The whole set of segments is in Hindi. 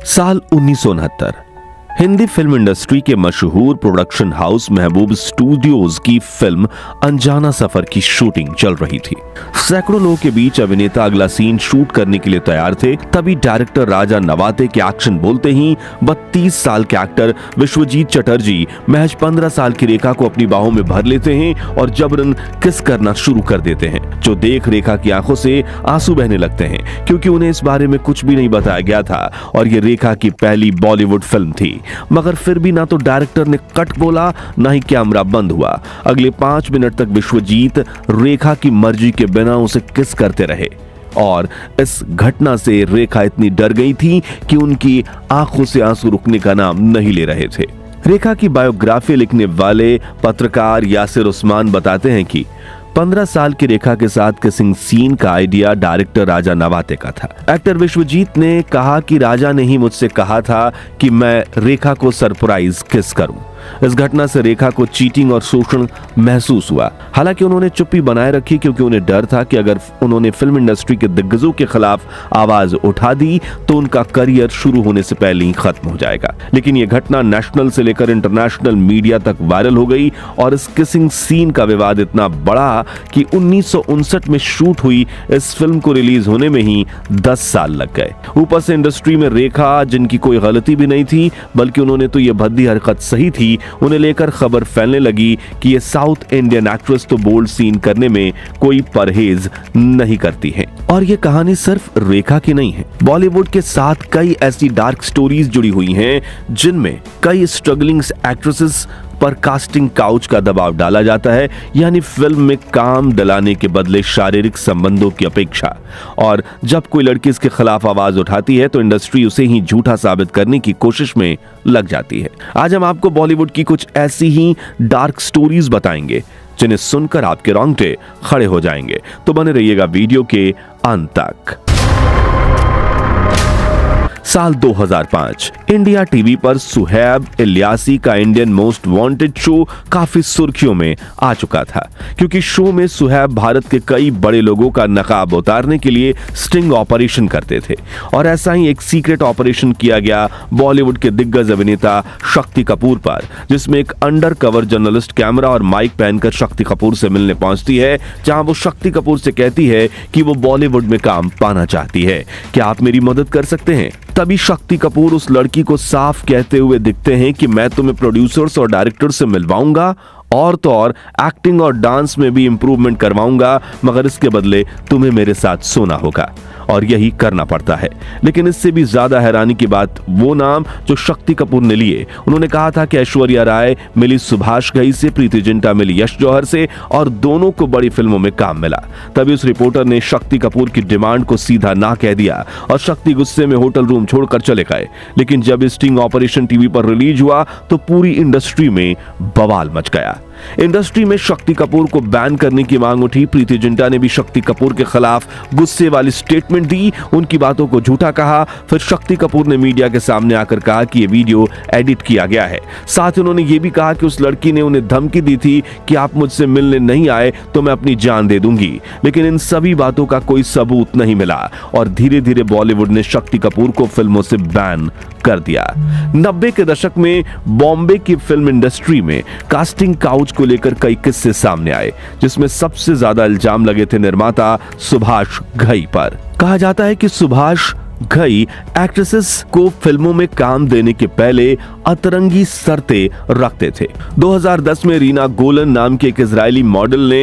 साल 1969 हिंदी फिल्म इंडस्ट्री के मशहूर प्रोडक्शन हाउस महबूब स्टूडियोज की फिल्म अनजाना सफर की शूटिंग चल रही थी। सैकड़ों लोगों के बीच अभिनेता अगला सीन शूट करने के लिए तैयार थे। तभी डायरेक्टर राजा नवाते के एक्शन बोलते ही 32 साल के एक्टर विश्वजीत चटर्जी महज 15 साल की रेखा को अपनी बाहों में भर लेते हैं और जबरन किस करना शुरू कर देते हैं, जो देख रेखा की आंखों से आंसू बहने लगते हैं, क्योंकि उन्हें इस बारे में कुछ भी नहीं बताया गया था और ये रेखा की पहली बॉलीवुड फिल्म थी। मगर फिर भी ना तो डायरेक्टर ने कट बोला, ना ही कैमरा बंद हुआ। अगले 5 मिनट तक विश्वजीत रेखा की मर्जी के बिना उसे किस करते रहे और इस घटना से रेखा इतनी डर गई थी कि उनकी आंखों से आंसू रुकने का नाम नहीं ले रहे थे। रेखा की बायोग्राफी लिखने वाले पत्रकार यासिर उस्मान बताते हैं कि 15 साल की रेखा के साथ किसिंग सीन का आइडिया डायरेक्टर राजा नवाते का था। एक्टर विश्वजीत ने कहा कि राजा ने ही मुझसे कहा था कि मैं रेखा को सरप्राइज किस करूं। इस घटना से रेखा को चीटिंग और शोषण महसूस हुआ। हालांकि उन्होंने चुप्पी बनाए रखी, क्योंकि उन्हें डर था कि अगर उन्होंने फिल्म इंडस्ट्री के दिग्गजों के खिलाफ आवाज उठा दी तो उनका करियर शुरू होने से पहले ही खत्म हो जाएगा। लेकिन यह घटना नेशनल से लेकर इंटरनेशनल मीडिया तक वायरल हो गई और इस किसिंग सीन का विवाद इतना बड़ा कि 1959 में शूट हुई इस फिल्म को रिलीज होने में ही 10 साल लग गए। ऊपर से इंडस्ट्री में रेखा, जिनकी कोई गलती भी नहीं थी बल्कि उन्होंने तो यह भद्दी हरकत सही थी, उन्हें लेकर खबर फैलने लगी कि ये साउथ इंडियन एक्ट्रेस तो बोल्ड सीन करने में कोई परहेज नहीं करती है। और ये कहानी सिर्फ रेखा की नहीं है। बॉलीवुड के साथ कई ऐसी डार्क स्टोरीज जुड़ी हुई हैं जिनमें कई स्ट्रगलिंग एक्ट्रेसेस पर कास्टिंग काउच का दबाव डाला जाता है, यानी फिल्म में काम दिलाने के बदले शारीरिक संबंधों की अपेक्षा। और जब कोई लड़की इसके खिलाफ आवाज उठाती है तो इंडस्ट्री उसे ही झूठा साबित करने की कोशिश में लग जाती है। आज हम आपको बॉलीवुड की कुछ ऐसी ही डार्क स्टोरीज बताएंगे जिन्हें सुनकर आपके रोंगटे खड़े हो जाएंगे। तो बने रहिएगा वीडियो के अंत तक। साल 2005 इंडिया टीवी पर सुहैब इलियासी का इंडियन मोस्ट वांटेड शो काफी सुर्खियों में आ चुका था, क्योंकि शो में सुहैब भारत के कई बड़े लोगों का नकाब उतारने के लिए स्टिंग ऑपरेशन करते थे। और ऐसा ही एक सीक्रेट ऑपरेशन किया गया बॉलीवुड के दिग्गज अभिनेता शक्ति कपूर पर, जिसमें एक अंडर कवर जर्नलिस्ट कैमरा और माइक पहनकर शक्ति कपूर से मिलने पहुंचती है, जहां वो शक्ति कपूर से कहती है कि वो बॉलीवुड में काम पाना चाहती है, क्या आप मेरी मदद कर सकते हैं। तभी शक्ति कपूर उस लड़की को साफ कहते हुए दिखते हैं कि मैं तुम्हें प्रोड्यूसर्स और डायरेक्टर से मिलवाऊंगा और तो और एक्टिंग और डांस में भी इंप्रूवमेंट करवाऊंगा, मगर इसके बदले तुम्हें मेरे साथ सोना होगा। और यही करना पड़ता है। लेकिन इससे भी ज्यादा हैरानी की बात वो नाम जो शक्ति कपूर ने लिए। उन्होंने कहा था कि ऐश्वर्या राय मिली सुभाष घई से, प्रीति जिंटा मिली यश जौहर से और दोनों को बड़ी फिल्मों में काम मिला। तभी उस रिपोर्टर ने शक्ति कपूर की डिमांड को सीधा ना कह दिया और शक्ति गुस्से में होटल रूम छोड़कर चले गए। लेकिन जब स्टिंग ऑपरेशन टीवी पर रिलीज हुआ तो पूरी इंडस्ट्री में बवाल मच गया। इंडस्ट्री में शक्ति कपूर को बैन करने की मांग उठी। प्रीति जिंटा ने भी शक्ति कपूर के खिलाफ गुस्से वाली स्टेटमेंट दी, उनकी बातों को झूठा कहा। फिर शक्ति कपूर ने मीडिया के सामने आकर कहा कि यह वीडियो एडिट किया गया है। साथ ही उन्होंने यह भी कहा कि उस लड़की ने उन्हें धमकी दी थी कि आप मुझसे मिलने नहीं आए तो मैं अपनी जान दे दूंगी। लेकिन इन सभी बातों का कोई सबूत नहीं मिला और धीरे धीरे बॉलीवुड ने शक्ति कपूर को फिल्मों से बैन कर दिया। 90 के दशक में बॉम्बे की फिल्म इंडस्ट्री में कास्टिंग काउच को लेकर कई किस्से सामने आए, जिसमें सबसे ज्यादा इल्जाम लगे थे निर्माता सुभाष घई पर। कहा जाता है कि सुभाष घई एक्ट्रेसेस को फिल्मों में काम देने के पहले अतरंगी शर्तें रखते थे। 2010 में रीना गोलन नाम के एक इजरायली मॉडल ने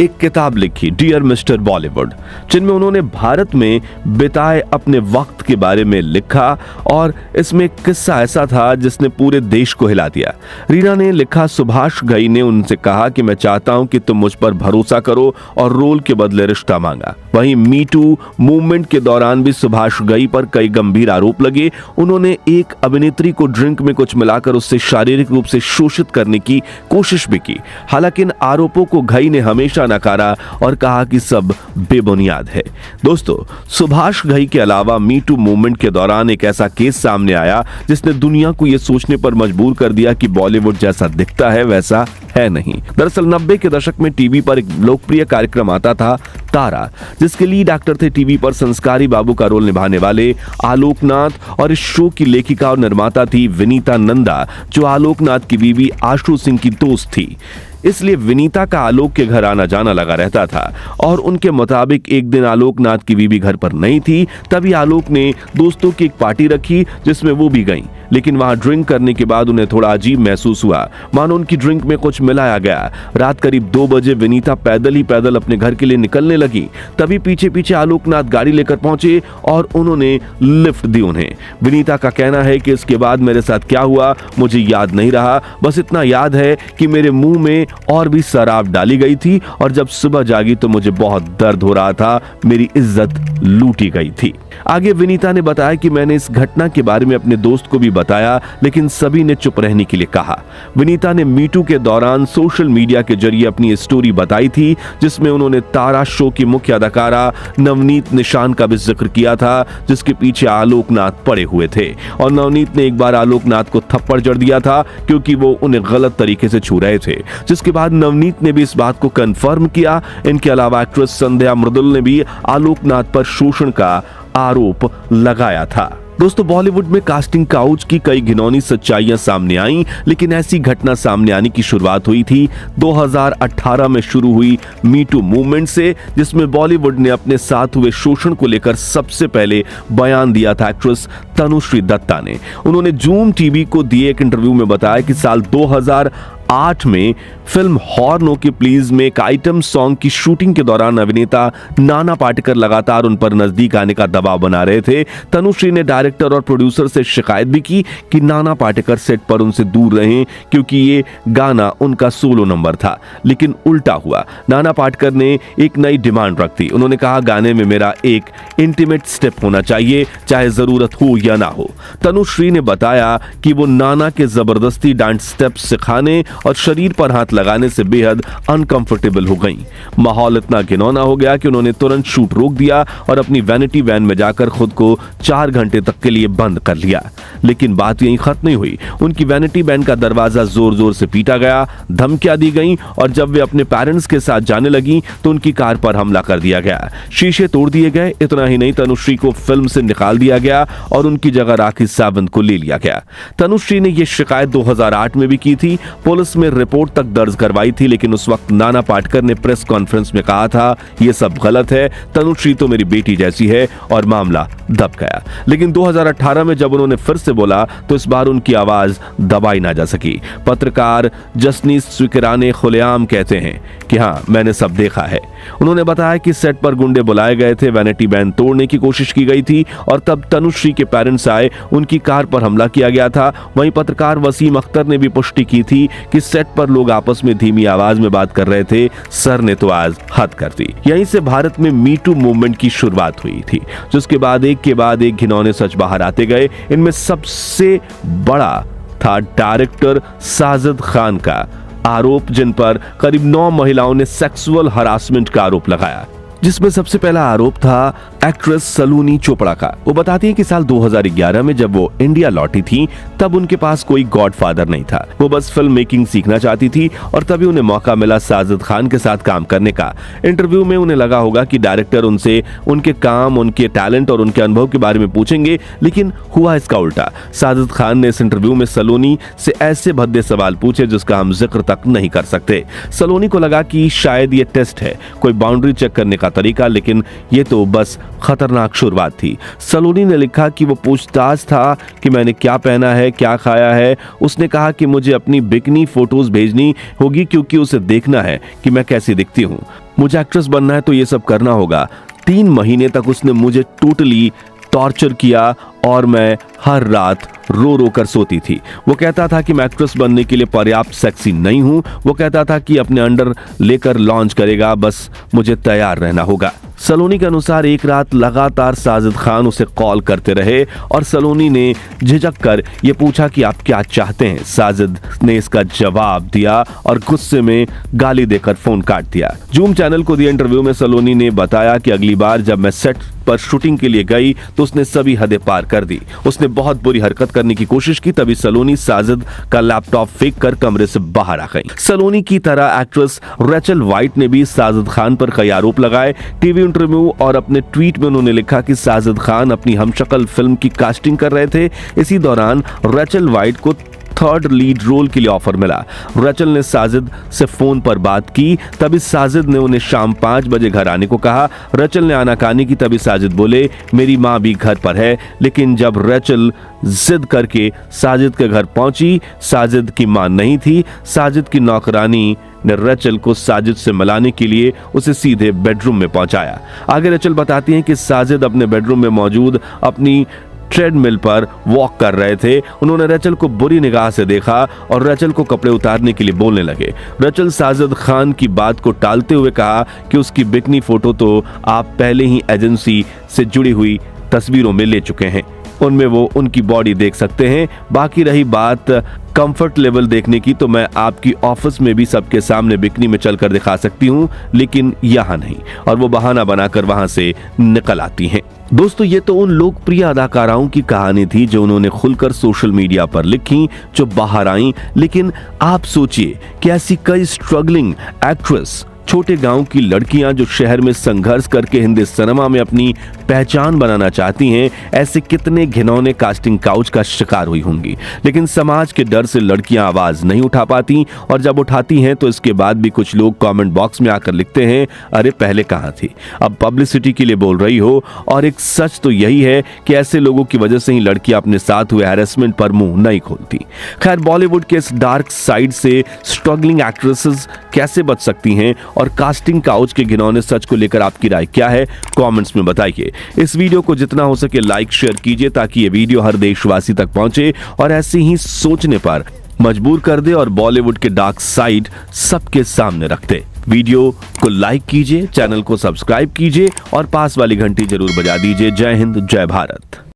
एक किताब लिखी, डियर मिस्टर बॉलीवुड, जिनमें उन्होंने भारत में बिताए अपने वक्त के बारे में लिखा और इसमें एक किस्सा ऐसा था जिसने पूरे देश को हिला दिया। रीना ने लिखा, सुभाष घई ने उनसे कहा कि मैं चाहता हूं कि तुम मुझ पर भरोसा करो और रोल के बदले रिश्ता मांगा। वहीं मी टू मूवमेंट के दौरान भी सुभाष घई पर कई गंभीर आरोप लगे। उन्होंने एक अभिनेत्री को ड्रिंक में कुछ मिलाकर उससे शारीरिक रूप से शोषित करने की कोशिश भी की। हालांकि इन आरोपों को घई ने हमेशा नकारा और कहा कि सब बेबुनियाद है। दोस्तों, सुभाष घई के अलावा मी टू मूवमेंट के दौरान एक ऐसा केस सामने आया जिसने दुनिया को यह सोचने पर मजबूर कर दिया कि बॉलीवुड जैसा दिखता है वैसा है नहीं। दरअसल 90 के दशक में टीवी पर एक लोकप्रिय कार्यक्रम आता था, तारा, जिसके लीड एक्टर थे टीवी पर संस्कारी बाबू का रोल निभाने वाले वाले आलोकनाथ और इस शो की लेखिका और निर्माता थी विनीता नंदा, जो आलोकनाथ की बीवी आशु सिंह की दोस्त थी। इसलिए विनीता का आलोक के घर आना जाना लगा रहता था और उनके मुताबिक एक दिन आलोकनाथ की बीवी घर पर नहीं थी, तभी आलोक ने दोस्तों की एक पार्टी रखी जिसमें वो भी गईं। लेकिन वहां ड्रिंक करने के बाद उन्हें थोड़ा अजीब महसूस हुआ, मानो उनकी ड्रिंक में कुछ मिलाया गया। रात करीब 2 बजे विनीता पैदल ही पैदल अपने घर के लिए निकलने लगी। तभी पीछे पीछे आलोकनाथ गाड़ी लेकर पहुंचे और उन्होंने लिफ्ट दी उन्हें। विनीता का कहना है कि इसके बाद मेरे साथ क्या हुआ मुझे याद नहीं रहा, बस इतना याद है कि मेरे मुंह में और भी शराब डाली गई थी और जब सुबह जागी तो मुझे बहुत दर्द हो रहा था, मेरी इज्जत लूटी गई थी। आगे विनीता ने बताया कि मैंने इस घटना के बारे में अपने दोस्त को भी बताया, लेकिन सभी ने चुप रहने के लिए कहा। विनीता ने मीटू के दौरान सोशल मीडिया के जरिए अपनी स्टोरी बताई थी, जिसमें उन्होंने तारा शो की मुख्य अदाकारा नवनीत निशान का भी जिक्र किया था, जिसके पीछे आलोकनाथ पड़े हुए थे। और नवनीत ने एक बार आलोकनाथ को थप्पड़ जड़ दिया था क्योंकि वो उन्हें गलत तरीके से छू रहे थे, जिसके बाद नवनीत ने भी इस बात को कंफर्म किया। इनके अलावा एक्ट्रेस संध्या मृदुल ने भी आलोकनाथ पर शोषण का आरोप लगाया था। दोस्तों, बॉलीवुड में कास्टिंग काउच की कई घिनौनी सच्चाइयां सामने आईं, लेकिन ऐसी घटना सामने आने की शुरुआत हुई थी 2018 में शुरू हुई मीटू मूवमेंट से, जिसमें बॉलीवुड ने अपने साथ हुए शोषण को लेकर सबसे पहले बयान दिया था एक्ट्रेस तनुश्री दत्ता ने। उन्होंने जूम टीवी को दिए एक इंटरव्यू में बताया कि साल 2008 में फिल्म हॉर्न ओके प्लीज में एक आइटम सॉन्ग की शूटिंग के दौरान अभिनेता नाना पाटेकर लगातार उन पर नजदीक आने का दबाव बना रहे थे। तनुश्री ने डायरेक्टर और प्रोड्यूसर से शिकायत भी की कि नाना पाटेकर सेट पर उनसे दूर रहें क्योंकि ये गाना उनका सोलो नंबर था। लेकिन उल्टा हुआ, नाना पाटेकर ने एक नई डिमांड रख दी। उन्होंने कहा गाने में मेरा एक इंटीमेट स्टेप होना चाहिए, चाहे जरूरत हो या ना हो। तनुश्री ने बताया कि वो नाना के जबरदस्ती डांस स्टेप सिखाने और शरीर पर हाथ लगाने से बेहद अनकंफर्टेबल हो गईं। माहौल इतना घिनौना हो गया कि उन्होंने तुरंत शूट रोक दिया और अपनी वैनिटी वैन में जाकर खुद को 4 घंटे तक के लिए बंद कर लिया। लेकिन बात यहीं खत्म नहीं हुई। उनकी वैनिटी वैन का दरवाजा जोर जोर से पीटा गया, धमकियां दी गईं और जब वे अपने पेरेंट्स के साथ जाने लगी तो उनकी कार पर हमला कर दिया गया, शीशे तोड़ दिए गए। इतना ही नहीं, तनुश्री को फिल्म से निकाल दिया गया और उनकी जगह राखी सावंत को ले लिया गया। तनुश्री ने यह शिकायत 2008 में भी की थी, पुलिस में रिपोर्ट तक दर्ज करवाई थी, लेकिन उस वक्त नाना पाटेकर ने प्रेस कॉन्फ्रेंस में कहा था यह सब गलत है, तनुश्री तो मेरी बेटी जैसी है, और मामला दब गया। लेकिन 2018 में जब उन्होंने फिर से बोला तो इस बार उनकी आवाज दबाई ना जा सकी। पत्रकार जसनीस स्वीकराने खुलेआम कहते हैं कि हां, मैंने सब देखा है। उन्होंने बताया कि सेट पर गुंडे बुलाए गए थे, वैनिटी वैन तोड़ने की कोशिश की गई थी और तब तनुश्री के पेरेंट्स आए, उनकी कार पर हमला किया गया था। वहीं पत्रकार वसीम अख्तर ने भी पुष्टि की थी कि सेट पर लोग आपस में धीमी आवाज में बात कर रहे थे। सर ने तो आज हद कर दी। यहीं से भारत में मीटू मूवमेंट की शुरुआत हुई थी, जिसके बाद एक के बाद एक घिनौने सच बाहर आते गए। इनमें सबसे बड़ा था डायरेक्टर साजिद खान का आरोप, जिन पर करीब 9 महिलाओं ने सेक्सुअल हरासमेंट का आरोप लगाया, जिसमें सबसे पहला आरोप था एक्ट्रेस सलोनी चोपड़ा का। वो बताती हैं कि साल 2011 में जब वो इंडिया लौटी थी तब उनके पास कोई गॉडफादर नहीं था। वो बस फिल्म मेकिंग सीखना चाहती थी और तभी उन्हें मौका मिला साजिद खान के साथ काम करने का। इंटरव्यू में उन्हें लगा होगा कि डायरेक्टर उनसे उनके काम, उनके टैलेंट और उनके अनुभव के बारे में पूछेंगे, लेकिन हुआ इसका उल्टा। साजिद खान ने इस इंटरव्यू में सलोनी से ऐसे भद्दे सवाल पूछे जिसका हम जिक्र तक नहीं कर सकते। सलोनी को लगा कि शायद ये टेस्ट है, कोई बाउंड्री चेक करने का तरीका, लेकिन ये तो बस खतरनाक शुरुआत थी। सलोनी ने लिखा कि वो पूछताछ था कि मैंने क्या पहना है, क्या खाया है। उसने कहा कि मुझे अपनी बिकनी फोटोज भेजनी होगी क्योंकि उसे देखना है कि मैं कैसी दिखती हूँ। मुझे एक्ट्रेस बनना है तो ये सब करना होगा। 3 महीने तक उसने मुझे टोटली टॉर्चर किया और मैं हर रात रो रो कर सोती थी। वो कहता था कि मैं एक्ट्रेस बनने के लिए पर्याप्त सेक्सी नहीं हूं। वो कहता था कि अपने अंडर लेकर लॉन्च करेगा, बस मुझे तैयार रहना होगा। सलोनी के अनुसार एक रात लगातार साजिद खान उसे कॉल करते रहे और सलोनी ने झिझक कर ये पूछा कि आप क्या चाहते हैं। साजिद ने इसका जवाब दिया और गुस्से में गाली देकर फोन काट दिया। जूम चैनल को दिए इंटरव्यू में सलोनी ने बताया कि अगली बार जब मैं सेट पर शूटिंग के लिए गई तो उसने सभी हदें पार कर दी। उसने बहुत बुरी हरकत करने की कोशिश की, तभी सलोनी साजिद का लैपटॉप फेंक कर कमरे से बाहर आ गई। सलोनी की तरह एक्ट्रेस रेचल वाइट ने भी साजिद खान पर कई आरोप लगाए। टीवी इंटरव्यू और अपने ट्वीट में उन्होंने लिखा कि साजिद खान अपनी हमशक्ल फिल्म की कास्टिंग कर रहे थे। इसी दौरान रेचल वाइट को थर्ड लीड रोल के लिए ऑफर मिला। रेचल ने साजिद से फोन पर बात की, तभी साजिद ने उन्हें शाम 5 बजे घर आने को कहा। रेचल ने आनाकानी की, तभी साजिद बोले मेरी मां भी घर पर है। लेकिन जब रेचल जिद करके साजिद के घर पहुंची, साजिद की मां नहीं थी। साजिद की नौकरानी ने रेचल को साजिद से मिलाने के लिए उसे सीधे बेडरूम में पहुंचाया। आगे रेचल बताती हैं कि साजिद अपने बेडरूम में मौजूद अपनी ट्रेडमिल पर वॉक कर रहे थे। उन्होंने रेचल को बुरी निगाह से देखा और रेचल को कपड़े उतारने के लिए बोलने लगे। रेचल साजिद खान की बात को टालते हुए कहा कि उसकी बिकनी फोटो तो आप पहले ही एजेंसी से जुड़ी हुई तस्वीरों में ले चुके हैं, उनमें वो उनकी बॉडी देख सकते हैं। बाकी रही बात कंफर्ट लेवल देखने की, तो मैं आपकी ऑफिस में भी सबके सामने बिकनी में चलकर दिखा सकती हूं, लेकिन यहां नहीं। और वो बहाना बनाकर वहां से निकल आती हैं। दोस्तों, ये तो उन लोकप्रिय अदाकाराओं की कहानी थी जो उन्होंने खुलकर सोशल मीडिया पर लिखी, जो बाहर आई। लेकिन आप सोचिए कि ऐसी कई स्ट्रगलिंग एक्ट्रेस, छोटे गांव की लड़कियां जो शहर में संघर्ष करके हिंदी सिनेमा में अपनी पहचान बनाना चाहती हैं, ऐसे कितने घिनौने कास्टिंग काउच का शिकार हुई होंगी। लेकिन समाज के डर से लड़कियां आवाज नहीं उठा पाती, और जब उठाती हैं तो इसके बाद भी कुछ लोग कमेंट बॉक्स में आकर लिखते हैं, अरे पहले कहां थी, अब पब्लिसिटी के लिए बोल रही हो। और एक सच तो यही है कि ऐसे लोगों की वजह से ही लड़कियां अपने साथ हुए हैरेसमेंट पर मुंह नहीं खोलती। खैर, बॉलीवुड के इस डार्क साइड से स्ट्रगलिंग एक्ट्रेसेस कैसे बच सकती हैं और कास्टिंग काउच के घिनौने सच को लेकर आपकी राय क्या है, कमेंट्स में बताइए। इस वीडियो को जितना हो सके लाइक शेयर कीजिए ताकि ये वीडियो हर देशवासी तक पहुंचे और ऐसे ही सोचने पर मजबूर कर दे और बॉलीवुड के डार्क साइड सबके सामने रख दे। वीडियो को लाइक कीजिए, चैनल को सब्सक्राइब कीजिए और पास वाली घंटी जरूर बजा दीजिए। जय हिंद, जय भारत।